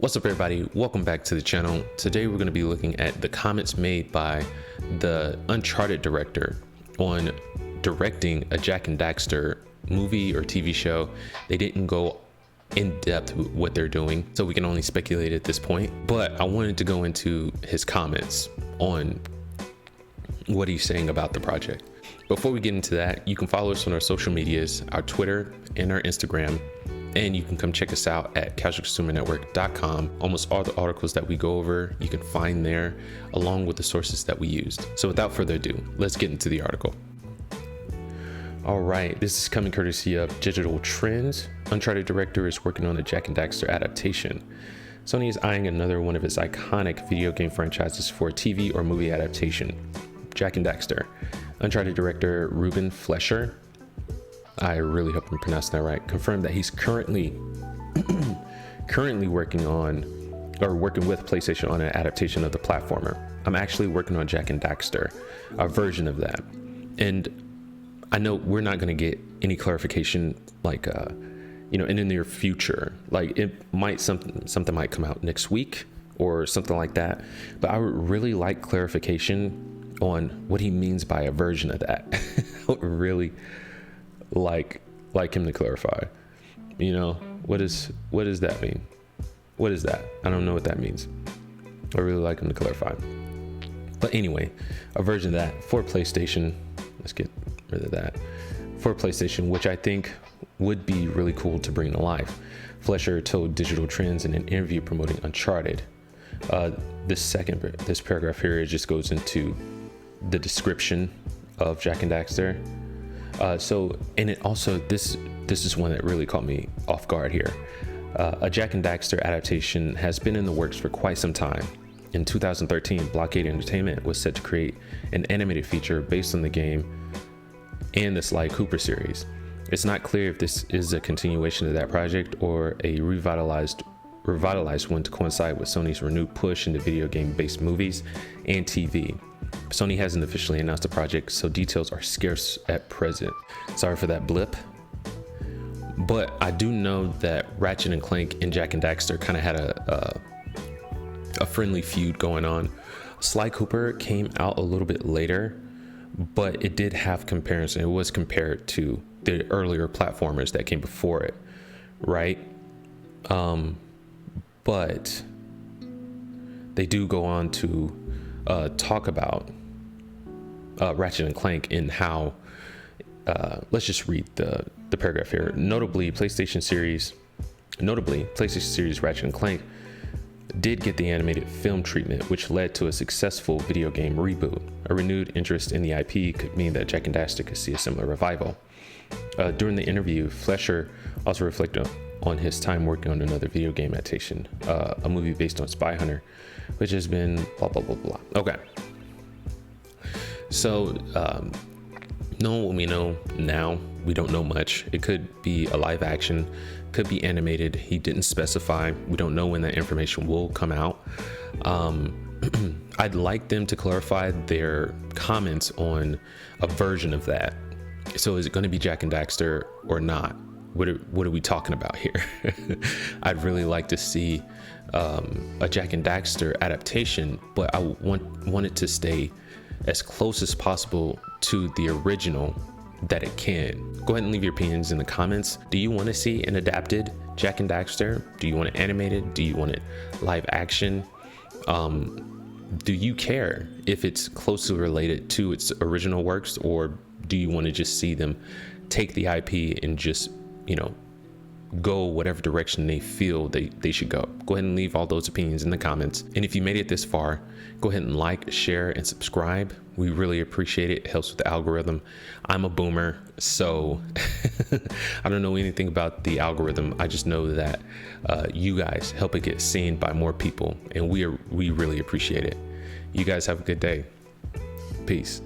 What's up, everybody? Welcome back to the channel. Today we're going to be looking at the comments made by the Uncharted director on directing a Jak and Daxter movie or TV show. They didn't go in depth with what they're doing, so we can only speculate at this point. But I wanted to go into his comments on what he's saying about the project. Before we get into that, you can follow us on our social medias, our Twitter and our Instagram. And you can come check us out at casualconsumernetwork.com. Almost all the articles that we go over, you can find there, along with the sources that we used. So without further ado, let's get into the article. All right, this is coming courtesy of Digital Trends. Uncharted director is working on a Jak and Daxter adaptation. Sony is eyeing another one of its iconic video game franchises for a TV or movie adaptation. Jak and Daxter. Uncharted director Ruben Fleischer, I really hope I'm pronouncing that right, confirmed that he's currently working with PlayStation on an adaptation of the platformer. I'm actually working on Jak and Daxter, a version of that. And I know we're not going to get any clarification like in the near future. Like it might something might come out next week or something like that. But I would really like clarification on what he means by a version of that. I would really like him to clarify, what does that mean? What is that? I don't know what that means. I really like him to clarify. But anyway, a version of that for PlayStation. Let's get rid of that. For PlayStation, which I think would be really cool to bring to life. Fleischer told Digital Trends in an interview promoting Uncharted. This paragraph here just goes into the description of Jak and Daxter. This is one that really caught me off guard here. A Jak and Daxter adaptation has been in the works for quite some time. In 2013, Blockade Entertainment was set to create an animated feature based on the game and the Sly Cooper series. It's not clear if this is a continuation of that project or a revitalized one to coincide with Sony's renewed push into video game-based movies and TV. Sony hasn't officially announced the project, so details are scarce at present. Sorry for that blip. But I do know that Ratchet and Clank and Jak and Daxter kind of had a friendly feud going on. Sly Cooper came out a little bit later, but it did have comparison. It was compared to the earlier platformers that came before it, right? But they do go on to talk about Ratchet and Clank and how let's just read the paragraph here. Notably, PlayStation series Ratchet and Clank did get the animated film treatment, which led to a successful video game reboot. A renewed interest in the IP could mean that Jak and Daxter could see a similar revival. During the interview, Fleischer also reflected on his time working on another video game adaptation, a movie based on Spy Hunter, which has been blah blah blah blah. Okay, so knowing what we know now, we don't know much. It could be a live action, could be animated. He didn't specify. We don't know when that information will come out. I'd like them to clarify their comments on a version of that. So is it going to be Jak and Daxter or not? What are we talking about here? I'd really like to see a Jak and Daxter adaptation, but I want it to stay as close as possible to the original that it can. Go ahead and leave your opinions in the comments. Do you want to see an adapted Jak and Daxter? Do you want it animated? Do you want it live action? Do you care if it's closely related to its original works, or do you want to just see them take the IP and just go whatever direction they feel they should go? Go ahead and leave all those opinions in the comments. And if you made it this far, go ahead and like, share, and subscribe. We really appreciate it. It helps with the algorithm. I'm a boomer, so I don't know anything about the algorithm. I just know that you guys help it get seen by more people, and we really appreciate it. You guys have a good day. Peace.